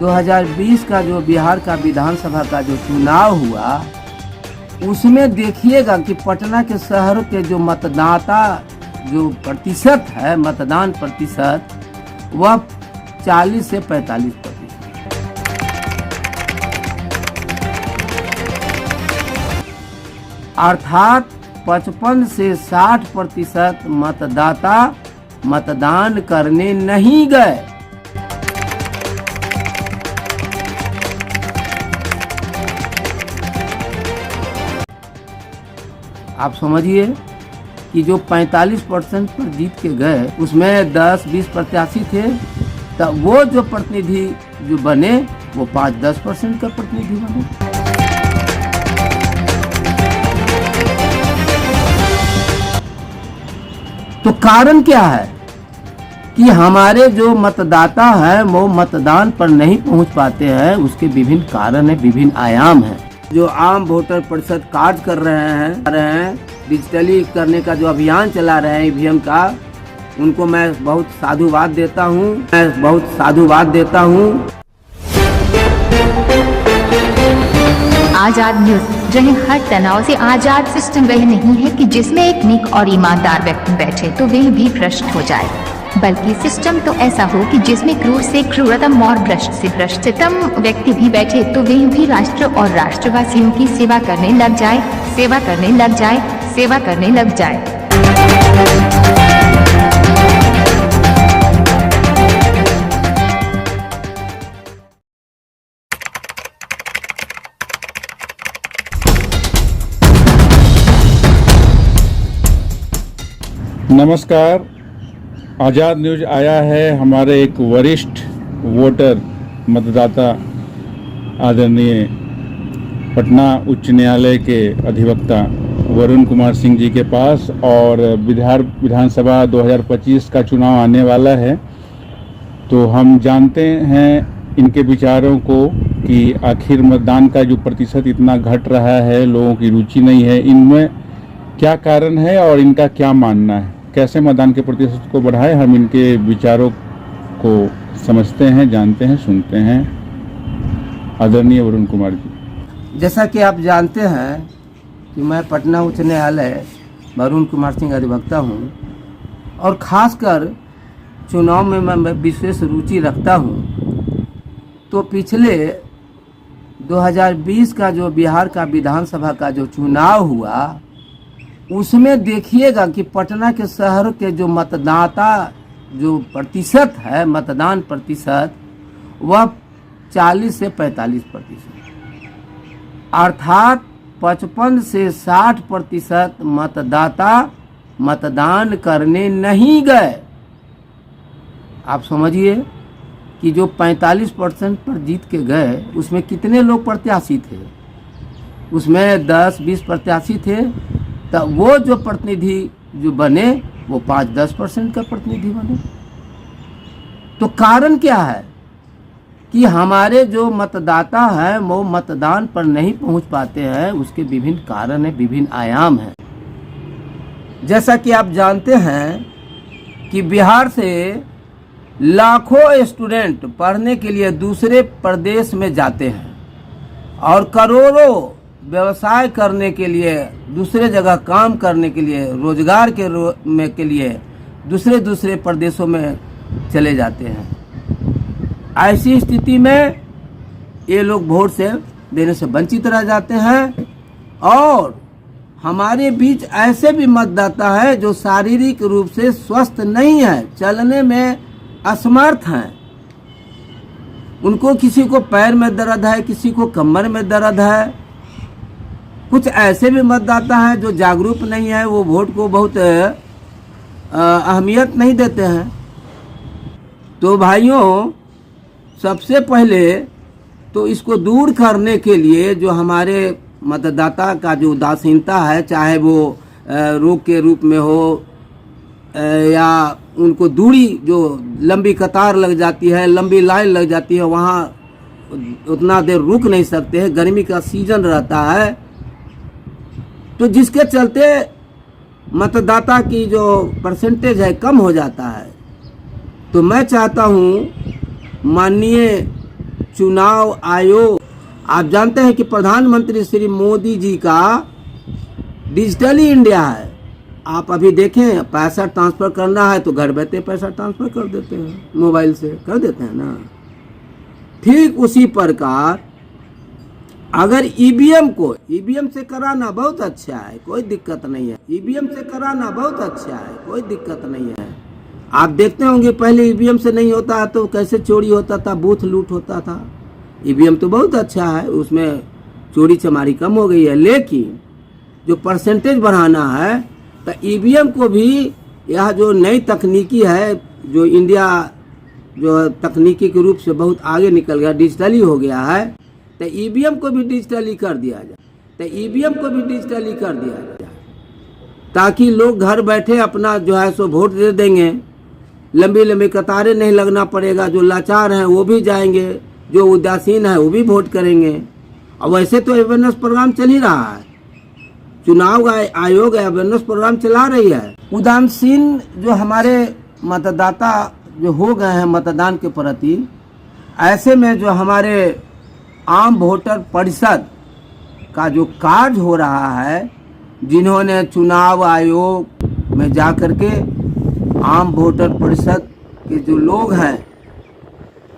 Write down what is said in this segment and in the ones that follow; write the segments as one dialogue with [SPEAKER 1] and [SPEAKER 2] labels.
[SPEAKER 1] 2020 का जो बिहार का विधानसभा का जो चुनाव हुआ, उसमें देखिएगा कि पटना के शहर के जो मतदाता जो प्रतिशत है, मतदान प्रतिशत, वह 40 से 45%। अर्थात 55 से 60% मतदाता मतदान करने नहीं गए। आप समझिए कि जो 45% पर जीत के गए, उसमें 10-20 प्रत्याशी थे, तो वो जो प्रतिनिधि जो बने वो 5-10% का प्रतिनिधि बने। तो कारण क्या है कि हमारे जो मतदाता हैं वो मतदान पर नहीं पहुंच पाते हैं। उसके विभिन्न कारण हैं, विभिन्न आयाम हैं। जो आम वोटर प्रतिशत कार्य कर रहे हैं, डिजिटली करने का जो अभियान चला रहे हैं ईवीएम का, उनको मैं बहुत साधुवाद देता हूँ।
[SPEAKER 2] आजाद न्यूज, जहाँ हर तनाव से आजाद। सिस्टम वह नहीं है कि जिसमें एक नेक और ईमानदार व्यक्ति बैठे तो वह भी भ्रष्ट हो जाए, बल्कि सिस्टम तो ऐसा हो कि जिसमें क्रूर से क्रूरतम और भ्रष्ट से भ्रष्टतम व्यक्ति भी बैठे तो वह भी राष्ट्र और राष्ट्रवासियों की सेवा करने लग जाए।
[SPEAKER 3] नमस्कार, आज़ाद न्यूज आया है हमारे एक वरिष्ठ वोटर मतदाता आदरणीय पटना उच्च न्यायालय के अधिवक्ता वरुण कुमार सिंह जी के पास। और विधानसभा 2025 का चुनाव आने वाला है, तो हम जानते हैं इनके विचारों को कि आखिर मतदान का जो प्रतिशत इतना घट रहा है, लोगों की रुचि नहीं है, इनमें क्या कारण है और इनका क्या मानना है, कैसे मतदान के प्रतिशत को बढ़ाए। हम इनके विचारों को समझते हैं, जानते हैं, सुनते हैं। आदरणीय वरुण कुमार जी।
[SPEAKER 1] जैसा कि आप जानते हैं कि मैं पटना उच्च न्यायालय वरुण कुमार सिंह अधिवक्ता हूँ, और ख़ासकर चुनाव में मैं विशेष रुचि रखता हूँ। तो पिछले 2020 का जो बिहार का विधानसभा का जो चुनाव हुआ, उसमें देखिएगा कि पटना के शहर के जो मतदाता जो प्रतिशत है, मतदान प्रतिशत, वह 40 से 45%। अर्थात 55 से 60% मतदाता मतदान करने नहीं गए। आप समझिए कि जो 45% पर जीत के गए, उसमें कितने लोग प्रत्याशी थे? उसमें 10-20 प्रत्याशी थे, तो वो जो प्रतिनिधि जो बने वो 5-10% का प्रतिनिधि बने। तो कारण क्या है कि हमारे जो मतदाता हैं वो मतदान पर नहीं पहुंच पाते हैं। उसके विभिन्न कारण हैं, विभिन्न आयाम हैं। जैसा कि आप जानते हैं कि बिहार से लाखों स्टूडेंट पढ़ने के लिए दूसरे प्रदेश में जाते हैं, और करोड़ों व्यवसाय करने के लिए, दूसरे जगह काम करने के लिए, रोजगार के लिए दूसरे प्रदेशों में चले जाते हैं। ऐसी स्थिति में ये लोग वोट से देने से वंचित रह जाते हैं। और हमारे बीच ऐसे भी मतदाता है जो शारीरिक रूप से स्वस्थ नहीं है, चलने में असमर्थ हैं। उनको किसी को पैर में दर्द है, किसी को कमर में दर्द है। कुछ ऐसे भी मतदाता हैं जो जागरूक नहीं है, वो वोट को बहुत अहमियत नहीं देते हैं। तो भाइयों, सबसे पहले तो इसको दूर करने के लिए जो हमारे मतदाता का जो उदासीनता है, चाहे वो रोग के रूप में हो या उनको दूरी, जो लंबी कतार लग जाती है, लंबी लाइन लग जाती है, वहाँ उतना देर रुक नहीं सकते हैं, गर्मी का सीजन रहता है, तो जिसके चलते मतदाता की जो परसेंटेज है कम हो जाता है। तो मैं चाहता हूँ माननीय चुनाव आयोग, आप जानते हैं कि प्रधानमंत्री श्री मोदी जी का डिजिटली इंडिया है। आप अभी देखें, पैसा ट्रांसफर करना है तो घर बैठे पैसा ट्रांसफर कर देते हैं, मोबाइल से कर देते हैं ना। ठीक उसी प्रकार अगर ईवीएम से कराना बहुत अच्छा है, कोई दिक्कत नहीं है। ईवीएम से कराना बहुत अच्छा है, कोई दिक्कत नहीं है। आप देखते होंगे पहले ईवीएम से नहीं होता है तो कैसे चोरी होता था, बूथ लूट होता था। ईवीएम तो बहुत अच्छा है, उसमें चोरी चमारी कम हो गई है। लेकिन जो परसेंटेज बढ़ाना है तो ईवीएम को भी, यह जो नई तकनीकी है, जो इंडिया जो तकनीकी के रूप से बहुत आगे निकल गया, डिजिटली हो गया है, तो ईवीएम को भी डिजिटली कर दिया जाए, ताकि लोग घर बैठे अपना जो है सो वोट दे देंगे। लंबी लंबी कतारें नहीं लगना पड़ेगा। जो लाचार हैं वो भी जाएंगे, जो उदासीन है वो भी वोट करेंगे। और वैसे तो अवेयरनेस प्रोग्राम चल ही रहा है, चुनाव आयोग अवेयरनेस प्रोग्राम चला रही है। उदासीन जो हमारे मतदाता जो हो गए हैं मतदान के प्रति, ऐसे में जो हमारे आम वोटर परिषद का जो कार्य हो रहा है, जिन्होंने चुनाव आयोग में जाकर के आम वोटर परिषद के जो लोग हैं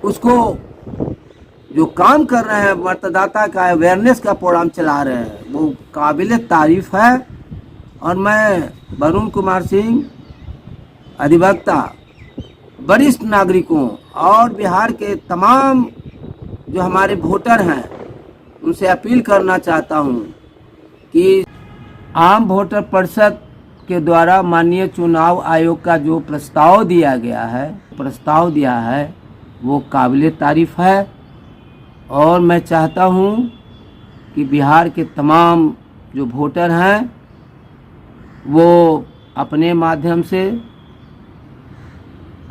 [SPEAKER 1] उसको जो काम कर रहे हैं, मतदाता का अवेयरनेस का प्रोग्राम चला रहे हैं, वो काबिल तारीफ है। और मैं वरुण कुमार सिंह, अधिवक्ता, वरिष्ठ नागरिकों और बिहार के तमाम जो हमारे वोटर हैं उनसे अपील करना चाहता हूं कि आम वोटर परिषद के द्वारा माननीय चुनाव आयोग का जो प्रस्ताव दिया है वो काबिल तारीफ है। और मैं चाहता हूं कि बिहार के तमाम जो वोटर हैं वो अपने माध्यम से,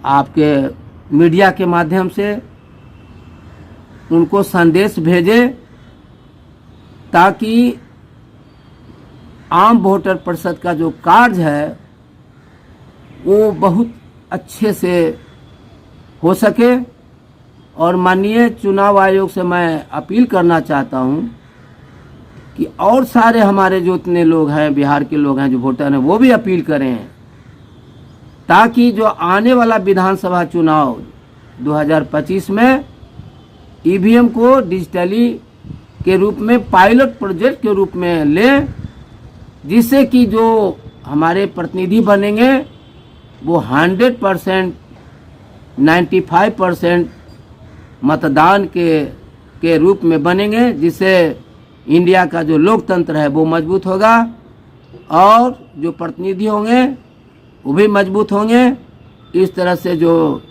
[SPEAKER 1] आपके मीडिया के माध्यम से उनको संदेश भेजें, ताकि आम वोटर परिषद का जो कार्य है वो बहुत अच्छे से हो सके। और माननीय चुनाव आयोग से मैं अपील करना चाहता हूं कि और सारे हमारे जो इतने लोग हैं, बिहार के लोग हैं जो वोटर हैं, वो भी अपील करें, ताकि जो आने वाला विधानसभा चुनाव 2025 में ईवीएम को डिजिटली के रूप में पायलट प्रोजेक्ट के रूप में लें, जिससे कि जो हमारे प्रतिनिधि बनेंगे वो 100%, 95% मतदान के रूप में बनेंगे, जिससे इंडिया का जो लोकतंत्र है वो मजबूत होगा और जो प्रतिनिधि होंगे वो भी मजबूत होंगे। इस तरह से जो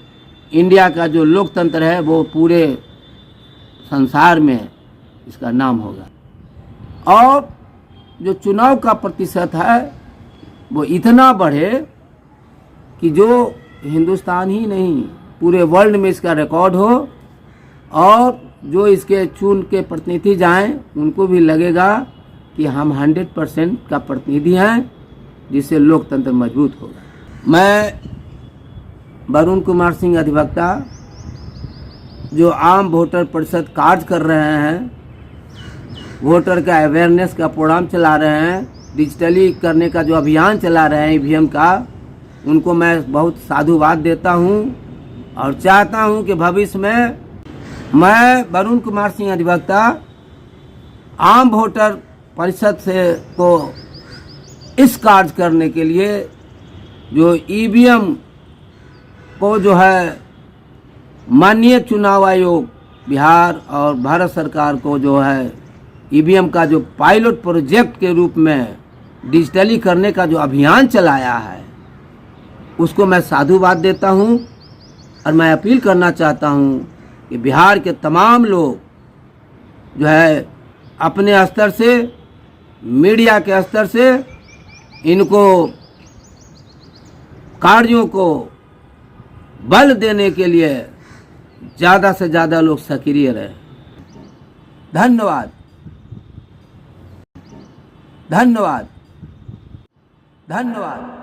[SPEAKER 1] इंडिया का जो लोकतंत्र है वो पूरे संसार में इसका नाम होगा। और जो चुनाव का प्रतिशत है वो इतना बढ़े कि जो हिंदुस्तान ही नहीं पूरे वर्ल्ड में इसका रिकॉर्ड हो, और जो इसके चुन के प्रतिनिधि जाएं उनको भी लगेगा कि हम 100% का प्रतिनिधि हैं, जिससे लोकतंत्र मजबूत होगा। मैं वरुण कुमार सिंह, अधिवक्ता, जो आम वोटर परिषद कार्य कर रहे हैं, वोटर का अवेयरनेस का प्रोग्राम चला रहे हैं, डिजिटली करने का जो अभियान चला रहे हैं ईवीएम का, उनको मैं बहुत साधुवाद देता हूं और चाहता हूं कि भविष्य में मैं वरुण कुमार सिंह, अधिवक्ता, आम वोटर परिषद से को इस कार्य करने के लिए जो ईवीएम को जो है माननीय चुनाव आयोग बिहार और भारत सरकार को जो है ईवीएम का जो पायलट प्रोजेक्ट के रूप में डिजिटली करने का जो अभियान चलाया है, उसको मैं साधुवाद देता हूं। और मैं अपील करना चाहता हूं कि बिहार के तमाम लोग जो है अपने स्तर से, मीडिया के स्तर से इनको कार्यों को बल देने के लिए ज़्यादा से ज़्यादा लोग सक्रिय रहें। धन्यवाद, धन्यवाद, धन्यवाद।